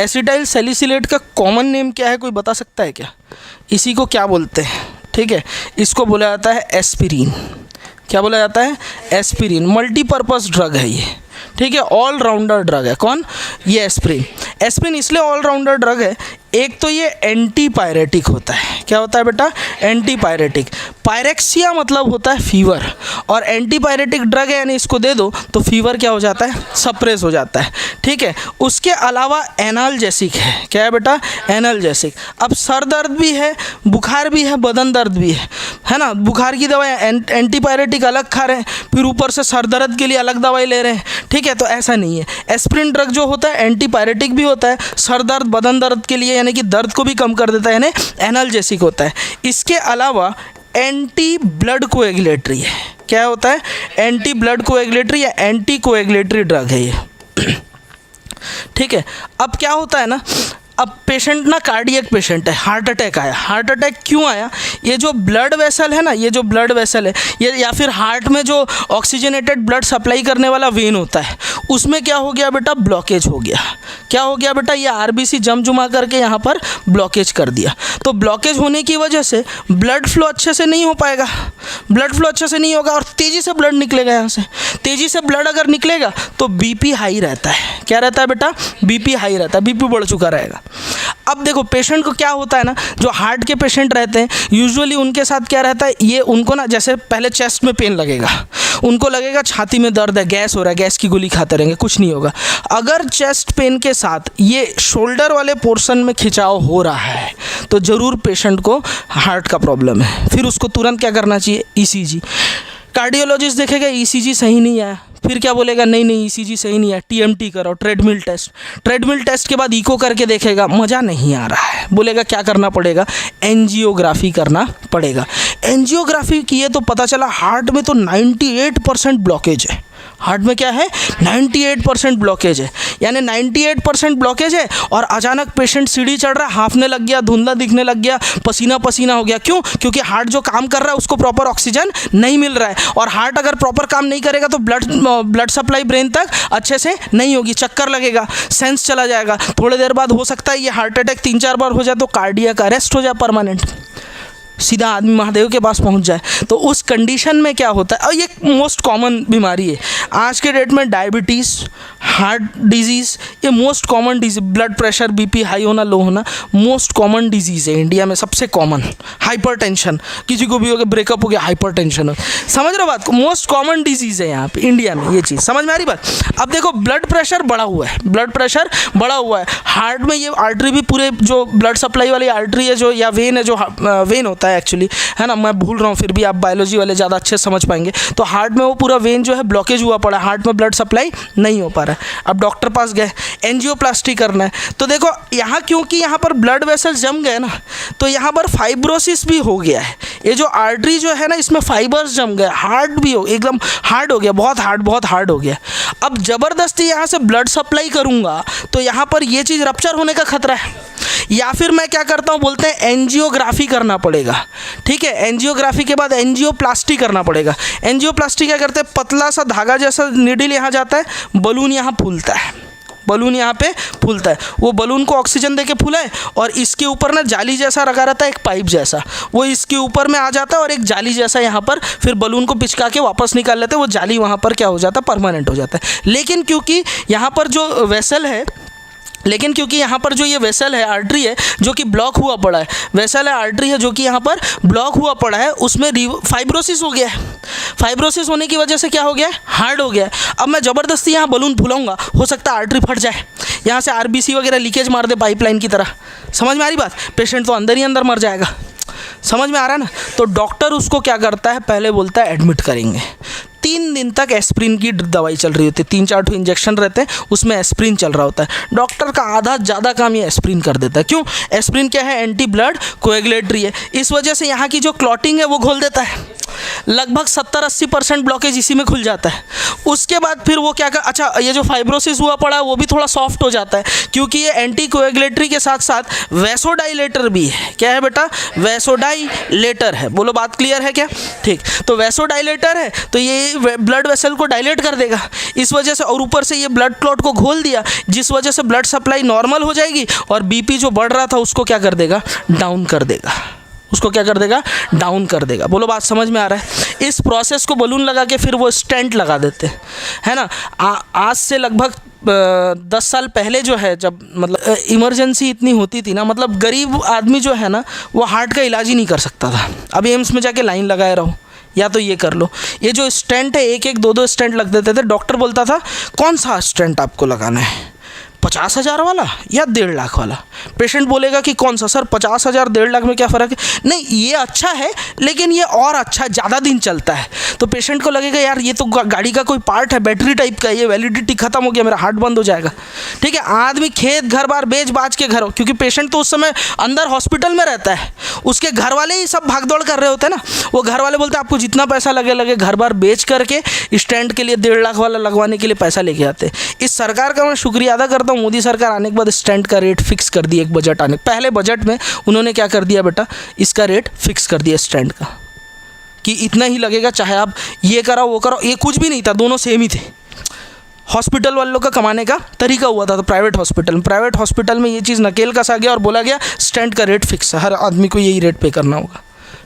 Acetyl salicylate का common name क्या है, कोई बता सकता है क्या? इसी को क्या बोलते हैं? ठीक है, इसको बोला जाता है एस्पिरिन। क्या बोला जाता है? एस्पिरिन। मल्टीपर्पज़ ड्रग है ये, ठीक है, ऑलराउंडर ड्रग है। कौन? ये एस्पिरिन। एस्पिरिन इसलिए ऑलराउंडर ड्रग है, एक तो ये एंटी पायरेटिक होता है। क्या होता है बेटा? Anti pyretic. पायरेक्सिया मतलब होता है फीवर, और एंटी पायरेटिक ड्रग है यानी इसको दे दो तो फीवर क्या हो जाता है? सप्रेस हो जाता है। ठीक है, उसके अलावा एनाल्जेसिक है। क्या है बेटा? एनाल्जेसिक। अब सर दर्द भी है, बुखार भी है, बदन दर्द भी है ना। बुखार की दवाई एंटी पायरेटिक अलग खा रहे हैं, फिर ऊपर से सर दर्द के लिए अलग दवाई ले रहे हैं। ठीक है, तो ऐसा नहीं है। एस्पिरिन ड्रग जो होता है एंटी पायरेटिक भी होता है, सर दर्द बदन दर्द के लिए यानी कि दर्द को भी कम कर देता है, यानी एनाल्जेसिक होता है। इसके अलावा एंटी ब्लड कोएगुलेटरी है। क्या होता है? एंटी ब्लड कोएगुलेटरी या एंटी कोएगुलेटरी ड्रग है ये। ठीक है, अब क्या होता है ना, अब पेशेंट ना कार्डियक पेशेंट है, हार्ट अटैक आया। हार्ट अटैक क्यों आया? ये जो ब्लड वेसल है ना, ये जो ब्लड वेसल है ये, या फिर हार्ट में जो ऑक्सीजनेटेड ब्लड सप्लाई करने वाला वेन होता है, उसमें क्या हो गया बेटा? ब्लॉकेज हो गया। क्या हो गया बेटा? ये आरबीसी जम जुमा करके यहाँ पर ब्लॉकेज कर दिया। तो ब्लॉकेज होने की वजह से ब्लड फ्लो अच्छे से नहीं हो पाएगा। ब्लड फ्लो अच्छे से नहीं होगा और तेज़ी से ब्लड निकलेगा यहाँ से। तेज़ी से ब्लड अगर निकलेगा तो बीपी हाई रहता है। क्या रहता है बेटा? बीपी हाई रहता है, बीपी बढ़ चुका रहेगा। अब देखो पेशेंट को क्या होता है ना, जो हार्ट के पेशेंट रहते हैं यूजुअली उनके साथ क्या रहता है, ये उनको ना जैसे पहले चेस्ट में पेन लगेगा, उनको लगेगा छाती में दर्द है, गैस हो रहा है, गैस की गोली खाते रहेंगे, कुछ नहीं होगा। अगर चेस्ट पेन के साथ ये शोल्डर वाले पोर्शन में खिंचाव हो रहा है तो ज़रूर पेशेंट को हार्ट का प्रॉब्लम है। फिर उसको तुरंत क्या करना चाहिए? ईसीजी। कार्डियोलॉजिस्ट देखेगा ईसीजी सही नहीं आया, फिर क्या बोलेगा? नहीं ईसीजी सही नहीं है, टीएमटी करो, ट्रेडमिल टेस्ट। ट्रेडमिल टेस्ट के बाद इको करके देखेगा, मज़ा नहीं आ रहा है, बोलेगा क्या करना पड़ेगा? एंजियोग्राफी करना पड़ेगा। एंजियोग्राफी किए तो पता चला हार्ट में तो 98% ब्लॉकेज है। हार्ट में क्या है? 98% ब्लॉकेज है, यानी 98% ब्लॉकेज है और अचानक पेशेंट सीढ़ी चढ़ रहा है, हांफने लग गया, धुंधला दिखने लग गया, पसीना पसीना हो गया। क्यों? क्योंकि हार्ट जो काम कर रहा है उसको प्रॉपर ऑक्सीजन नहीं मिल रहा है, और हार्ट अगर प्रॉपर काम नहीं करेगा तो ब्लड सप्लाई ब्रेन तक अच्छे से नहीं होगी, चक्कर लगेगा, सेंस चला जाएगा। थोड़ी देर बाद हो सकता है ये हार्ट अटैक 3-4 बार हो जाए तो कार्डियक अरेस्ट हो जाए परमानेंट, सीधा आदमी महादेव के पास पहुंच जाए। तो उस कंडीशन में क्या होता है, और ये मोस्ट कॉमन बीमारी है आज के डेट में, डायबिटीज़, हार्ट डिजीज़, ये most common disease. Blood pressure, BP high होना, लो होना मोस्ट कॉमन डिजीज़ है इंडिया में, सबसे कॉमन। हाइपरटेंशन, किसी को भी हो गया, ब्रेकअप हो गया, हाइपरटेंशन हो, समझ रहे हो बात को? मोस्ट कॉमन डिजीज़ है यहाँ पे इंडिया में, ये चीज़ समझ में आ रही बात? अब देखो ब्लड प्रेशर बढ़ा हुआ है, ब्लड प्रेशर बढ़ा हुआ है, हार्ट में ये आर्टरी भी, पूरे जो ब्लड सप्लाई वाली आर्टरी है जो, या वेन है जो, वेन होता है एक्चुअली, है ना, मैं भूल रहा हूँ, फिर भी आप बायोलॉजी वाले ज़्यादा अच्छे समझ पाएंगे। तो हार्ट में वो पूरा वेन जो है ब्लॉकेज हुआ पड़ा है, हार्ट में ब्लड सप्लाई नहीं हो पा रहा है। अब डॉक्टर पास गए, एंजियोप्लास्टी करना है, तो देखो यहाँ क्योंकि यहाँ पर ब्लड वेसल्स जम गए ना, तो यहाँ पर फाइब्रोसिस भी हो गया है। ये जो आर्टरी जो है ना, इसमें फाइबर्स जम गए, हार्ड भी हो, एकदम हार्ड हो गया, बहुत हार्ड हो गया। अब ज़बरदस्ती यहाँ से ब्लड सप्लाई करूँगा तो यहाँ पर ये चीज़ रप्चर होने का खतरा है, या फिर मैं क्या करता हूँ, बोलते हैं एंजियोग्राफी करना पड़ेगा। ठीक है, एंजियोग्राफी के बाद एंजियोप्लास्टी करना पड़ेगा। एंजियोप्लास्टी क्या करते हैं, पतला सा धागा जैसा निडल यहाँ जाता है, बलून यहाँ फूलता है, बलून यहाँ पे फूलता है, वो बलून को ऑक्सीजन देके फूलाए, और इसके ऊपर ना जाली जैसा रखा रहता है, एक पाइप जैसा, वो इसके ऊपर में आ जाता है, और एक जाली जैसा यहाँ पर, फिर बलून को पिचका के वापस निकाल लेते हैं, वो जाली वहाँ पर क्या हो जाता है, परमानेंट हो जाता है। लेकिन क्योंकि यहाँ पर जो वेसल है, लेकिन क्योंकि यहाँ पर जो ये वेसल है, आर्टरी है जो कि ब्लॉक हुआ पड़ा है, वेसल है, आर्टरी है जो कि यहाँ पर ब्लॉक हुआ पड़ा है, उसमें फाइब्रोसिस हो गया है। फाइब्रोसिस होने की वजह से क्या हो गया है, हार्ड हो गया है। अब मैं ज़बरदस्ती यहाँ बलून फुलाऊंगा, हो सकता है आर्टरी फट जाए, यहाँ से आरबीसी वगैरह लीकेज मार दे पाइपलाइन की तरह। समझ में आ रही बात? पेशेंट तो अंदर ही अंदर मर जाएगा। समझ में आ रहा है ना? तो डॉक्टर उसको क्या करता है, पहले बोलता है एडमिट करेंगे। 3 दिन तक एस्प्रिन की दवाई चल रही होती है, 3-4 इंजेक्शन रहते हैं, उसमें एस्प्रिन चल रहा होता है। डॉक्टर का आधा ज़्यादा काम ये एस्प्रिन कर देता है। क्यों? एस्प्रिन क्या है, एंटी ब्लड कोएगुलेटरी है, इस वजह से यहाँ की जो क्लॉटिंग है वो घोल देता है। लगभग 70-80% ब्लॉकेज इसी में खुल जाता है। उसके बाद फिर वो क्या कर, अच्छा ये जो फाइब्रोसिस हुआ पड़ा वो भी थोड़ा सॉफ्ट हो जाता है, क्योंकि ये एंटीकोएगुलेटरी के साथ साथ वैसोडाइलेटर भी है। क्या है बेटा? वैसोडाइलेटर है। बोलो बात क्लियर है क्या? ठीक, तो वैसोडाइलेटर है तो ये ब्लड वेसल को डायलेट कर देगा इस वजह से, और ऊपर से ये ब्लड क्लॉट को घोल दिया, जिस वजह से ब्लड सप्लाई नॉर्मल हो जाएगी और बीपी जो बढ़ रहा था उसको क्या कर देगा? डाउन कर देगा। उसको क्या कर देगा? डाउन कर देगा। बोलो बात समझ में आ रहा है? इस प्रोसेस को बलून लगा के फिर वो स्टेंट लगा देते हैं, है ना। आज से लगभग 10 साल पहले जो है, जब मतलब इमरजेंसी इतनी होती थी ना, मतलब गरीब आदमी जो है ना वो हार्ट का इलाज ही नहीं कर सकता था। अब एम्स में जाके लाइन लगाए रहो या तो ये कर लो। ये जो स्टेंट है, एक 2 स्टेंट लग देते थे। डॉक्टर बोलता था कौन सा स्टेंट आपको लगाना है, 50,000 वाला या 1.5 लाख वाला? पेशेंट बोलेगा कि कौन सा? सर 50,000 1.5 लाख में क्या फ़र्क है? नहीं, ये अच्छा है लेकिन ये और अच्छा ज़्यादा दिन चलता है। तो पेशेंट को लगेगा यार ये तो गाड़ी का कोई पार्ट है, बैटरी टाइप का, ये वैलिडिटी खत्म हो गया, मेरा हार्ट बंद हो जाएगा। ठीक है, आदमी खेत घर बार बेच बाच के घर, क्योंकि पेशेंट तो उस समय अंदर हॉस्पिटल में रहता है, उसके घर वाले ही सब भागदौड़ कर रहे होते हैं ना। वो घर वाले बोलते हैं आपको जितना पैसा लगे घर बार बेच करके स्टैंड के लिए 1.5 लाख वाला लगवाने के लिए पैसा लेके आते हैं। इस सरकार का मैं शुक्रिया अदा करता हूँ, मोदी सरकार आने के बाद स्टैंड का रेट फिक्स कर दिया। एक बजट आने पहले बजट में उन्होंने क्या कर दिया बेटा? इसका रेट फिक्स कर दिया स्टैंड का, कि इतना ही लगेगा, चाहे आप ये कराओ वो कराओ। ये कुछ भी नहीं था, दोनों सेम ही थे। हॉस्पिटल वालों का कमाने का तरीका हुआ था, तो प्राइवेट हॉस्पिटल में ये चीज़ नकेल कसा गया और बोला गया स्टैंड का रेट फिक्स है, हर आदमी को यही रेट पे करना होगा।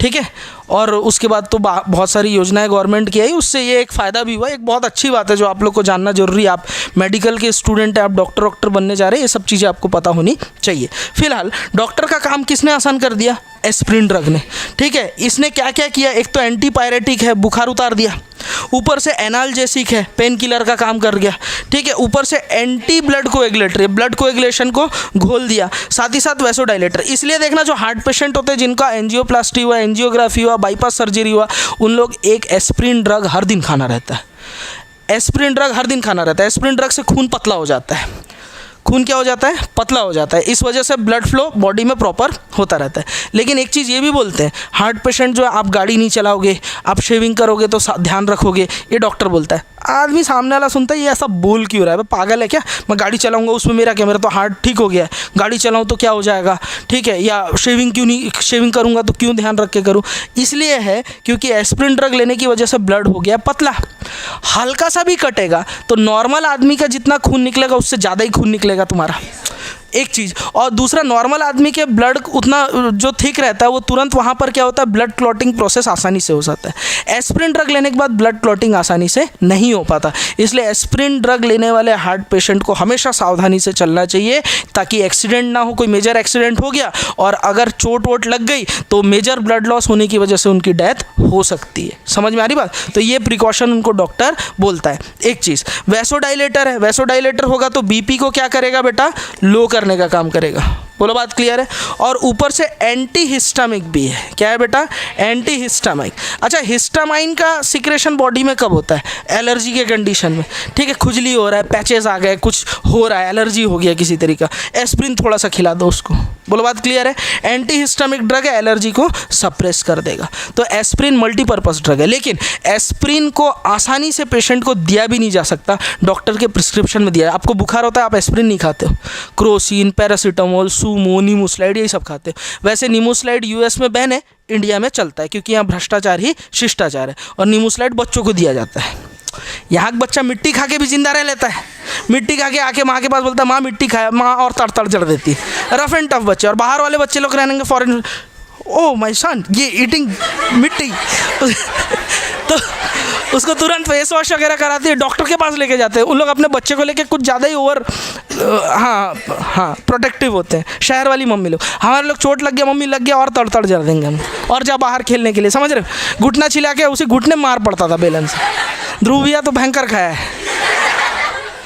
ठीक है, और उसके बाद तो बहुत सारी योजनाएं गवर्नमेंट की आई, उससे ये एक फ़ायदा भी हुआ। एक बहुत अच्छी बात है जो आप लोग को जानना जरूरी है। आप मेडिकल के स्टूडेंट हैं, आप डॉक्टर बनने जा रहे हैं, ये सब चीज़ें आपको पता होनी चाहिए। फिलहाल डॉक्टर का काम किसने आसान कर दिया? एस्प्रिन ड्रग ने। ठीक है, इसने क्या क्या किया? एक तो एंटीपायरेटिक है, बुखार उतार दिया। ऊपर से एनाल्जेसिक है, पेन किलर का काम कर गया। ठीक है, ऊपर से एंटी ब्लड कोएगुलेटरी, ब्लड कोएगुलेशन को घोल दिया, साथ ही साथ वैसोडाइलेटर। इसलिए देखना जो हार्ट पेशेंट होते हैं जिनका एंजियोप्लास्टी हुआ, एंजियोग्राफी हुआ, बाईपास सर्जरी हुआ, उन लोग एक एस्प्रिन ड्रग हर दिन खाना रहता है। एस्प्रिन ड्रग हर दिन खाना रहता है। एस्प्रिन ड्रग से खून पतला हो जाता है। खून क्या हो जाता है? पतला हो जाता है। इस वजह से ब्लड फ्लो बॉडी में प्रॉपर होता रहता है। लेकिन एक चीज़ ये भी बोलते हैं, हार्ट पेशेंट जो है, आप गाड़ी नहीं चलाओगे, आप शेविंग करोगे तो ध्यान रखोगे, ये डॉक्टर बोलता है। आदमी सामने वाला सुनता है ये ऐसा बोल क्यों रहा है, पागल है क्या? मैं गाड़ी चलाऊंगा उसमें मेरा क्या, मेरा तो हार्ट ठीक हो गया है, गाड़ी चलाऊं तो क्या हो जाएगा? ठीक है, या शेविंग क्यों नहीं, शेविंग करूंगा तो क्यों ध्यान रख के करूं? इसलिए है क्योंकि एस्प्रिन ड्रग लेने की वजह से ब्लड हो गया पतला। हल्का सा भी कटेगा तो नॉर्मल आदमी का जितना खून निकलेगा उससे ज़्यादा ही खून निकलेगा तुम्हारा, एक चीज़। और दूसरा, नॉर्मल आदमी के ब्लड उतना जो थिक रहता है वो तुरंत वहाँ पर क्या होता है, ब्लड क्लॉटिंग प्रोसेस आसानी से हो जाता है। एस्प्रिन ड्रग लेने के बाद ब्लड क्लॉटिंग आसानी से नहीं हो पाता। इसलिए एस्प्रिन ड्रग लेने वाले हार्ट पेशेंट को हमेशा सावधानी से चलना चाहिए, ताकि एक्सीडेंट ना हो। कोई मेजर एक्सीडेंट हो गया और अगर चोट वोट लग गई तो मेजर ब्लड लॉस होने की वजह से उनकी डेथ हो सकती है। समझ में आ रही बात? तो ये प्रिकॉशन उनको डॉक्टर बोलता है। एक चीज़, वैसोडाइलेटर है। वैसोडाइलेटर होगा तो बीपी को क्या करेगा बेटा? लो करने का काम करेगा। बोलो बात क्लियर है? और ऊपर से एंटी हिस्टामिक भी है। क्या है बेटा? एंटी हिस्टामिक। अच्छा, हिस्टामाइन का सिक्रेशन बॉडी में कब होता है? एलर्जी के कंडीशन में। ठीक है, खुजली हो रहा है, पैचेस आ गए, कुछ हो रहा है, एलर्जी हो गया किसी तरीका, एस्प्रिन थोड़ा सा खिला दो उसको। बोलो बात क्लियर है? एंटी हिस्टामिक ड्रग है, एलर्जी को सप्रेस कर देगा। तो एस्प्रिन मल्टीपर्पज़ ड्रग है, लेकिन एस्प्रिन को आसानी से पेशेंट को दिया भी नहीं जा सकता। डॉक्टर के प्रिस्क्रिप्शन में दिया है। आपको बुखार होता है, आप एस्प्रिन नहीं खाते हो, क्रोसिन, पैरासीटामोल, सूमो, नीमोस्लाइड, यही सब खाते हो। वैसे नीमोस्लाइड यूएस में बैन है, इंडिया में चलता है, क्योंकि यहाँ भ्रष्टाचार ही शिष्टाचार है। और नीमोस्लाइड बच्चों को दिया जाता है। यहाँ का बच्चा मिट्टी खा के भी जिंदा रह लेता है। मिट्टी खा के आके माँ के पास बोलता है माँ मिट्टी खाया, माँ और तड़ चढ़ देती है। रफ एंड टफ बच्चे। और बाहर वाले बच्चे लोग रहेंगे फॉरेन, ओ माय सन, ये ईटिंग मिट्टी तो उसको तुरंत फेस वॉश वगैरह कराती है, डॉक्टर के पास लेके जाते हैं। उन लोग अपने बच्चे को लेके कुछ ज़्यादा ही ओवर हाँ प्रोटेक्टिव होते हैं। शहर वाली मम्मी लोग, हमारे लोग चोट लग गया, मम्मी लग गया, और तड़ जड़ देंगे हम, और जा बाहर खेलने के लिए। समझ रहे हो? घुटना छिला के उसी घुटने मार पड़ता था बेलन से। ध्रुव भैया तो भयंकर खाया है।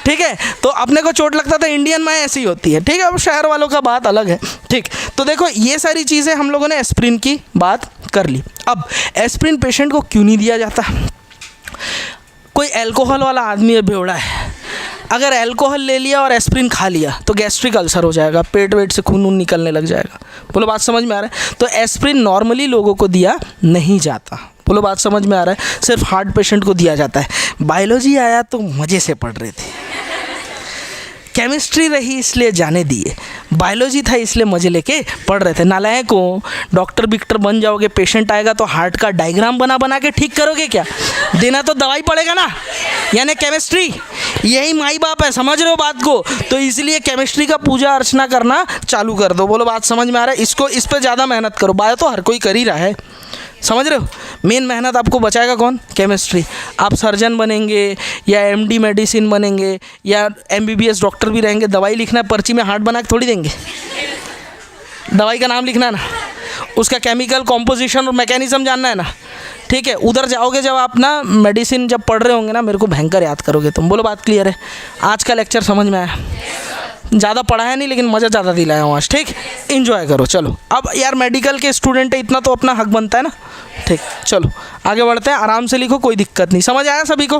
ठीक है, तो अपने को चोट लगता था, इंडियन में ऐसी होती है। ठीक है, अब शहर वालों का बात अलग है। ठीक, तो देखो ये सारी चीज़ें हम लोगों ने एस्प्रिन की बात कर ली। अब एस्प्रिन पेशेंट को क्यों नहीं दिया जाता? कोई अल्कोहल वाला आदमी है, बेवड़ा है, अगर अल्कोहल ले लिया और एस्प्रिन खा लिया तो गैस्ट्रिक अल्सर हो जाएगा, पेट वेट से खून निकलने लग जाएगा। बोलो बात समझ में आ रहा है? तो एस्प्रिन नॉर्मली लोगों को दिया नहीं जाता। बोलो बात समझ में आ रहा है? सिर्फ हार्ट पेशेंट को दिया जाता है। बायोलॉजी आया तो मज़े से पढ़ रहे थे, केमिस्ट्री रही इसलिए जाने दिए, बायोलॉजी था इसलिए मज़े लेके पढ़ रहे थे। नालायक हो, डॉक्टर बिक्टर बन जाओगे, पेशेंट आएगा तो हार्ट का डायग्राम बना बना के ठीक करोगे क्या? देना तो दवाई पड़ेगा ना, यानी केमिस्ट्री यही माई बाप है, समझ रहे हो बात को? तो इसलिए केमिस्ट्री का पूजा अर्चना करना चालू कर दो। बोलो बात समझ में आ रहा है? इसको इस पर ज़्यादा मेहनत करो। बायो तो हर कोई कर ही रहा है, समझ रहे हो? मेन मेहनत आपको बचाएगा कौन? केमिस्ट्री। आप सर्जन बनेंगे या एमडी मेडिसिन बनेंगे या एमबीबीएस डॉक्टर भी रहेंगे, दवाई लिखना है, पर्ची में हार्ट बना के थोड़ी देंगे। दवाई का नाम लिखना है ना, उसका केमिकल कॉम्पोजिशन और मैकेनिज्म जानना है ना, ठीक है? उधर जाओगे जब आप ना, मेडिसिन जब पढ़ रहे होंगे ना, मेरे को भयंकर याद करोगे तुम। बोलो बात क्लियर है? आज का लेक्चर समझ में आया? ज़्यादा पढ़ाया नहीं लेकिन मज़ा ज़्यादा दिलाया हूँ आज, ठीक? इन्जॉय करो। चलो अब यार मेडिकल के स्टूडेंट है, इतना तो अपना हक बनता है ना, ठीक? चलो आगे बढ़ते हैं, आराम से लिखो, कोई दिक्कत नहीं। समझ आया सभी को?